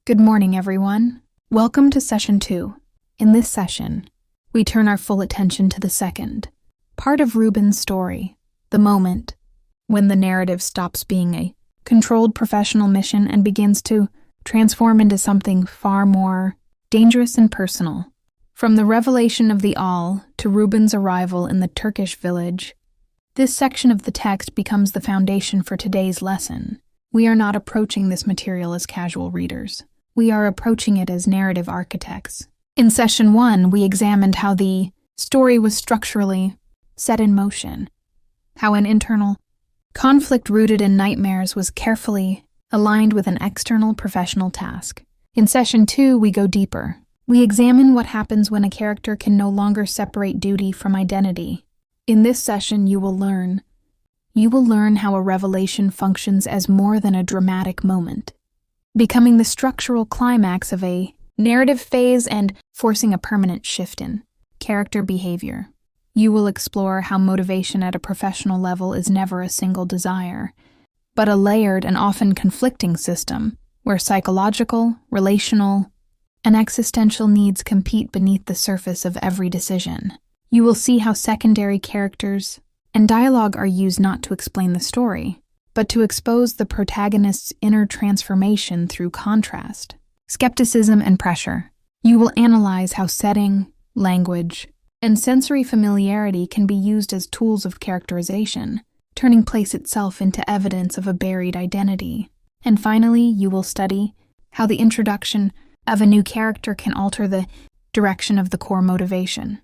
Good morning, everyone. Welcome to Session 2. In this session, we turn our full attention to the second part of Rubin's story, the moment when the narrative stops being a controlled professional mission and begins to transform into something far more dangerous and personal. From the revelation of the All to Rubin's arrival in the Turkish village, this section of the text becomes the foundation for today's lesson. We are not approaching this material as casual readers. We are approaching it as narrative architects. In Session 1, we examined how the story was structurally set in motion, how an internal conflict rooted in nightmares was carefully aligned with an external professional task. In Session 2, we go deeper. We examine what happens when a character can no longer separate duty from identity. In this session, you will learn how a revelation functions as more than a dramatic moment, becoming the structural climax of a narrative phase and forcing a permanent shift in character behavior. You will explore how motivation at a professional level is never a single desire, but a layered and often conflicting system where psychological, relational, and existential needs compete beneath the surface of every decision. You will see how secondary characters and dialogue are used not to explain the story, but to expose the protagonist's inner transformation through contrast, skepticism, and pressure. You will analyze how setting, language, and sensory familiarity can be used as tools of characterization, turning place itself into evidence of a buried identity. And finally, you will study how the introduction of a new character can alter the direction of the core motivation,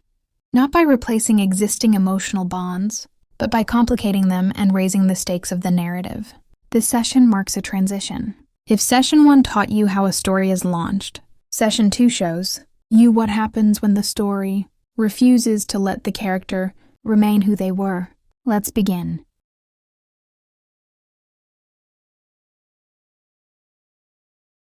not by replacing existing emotional bonds, but by complicating them and raising the stakes of the narrative. This session marks a transition. If Session 1 taught you how a story is launched, Session 2 shows you what happens when the story refuses to let the character remain who they were. Let's begin.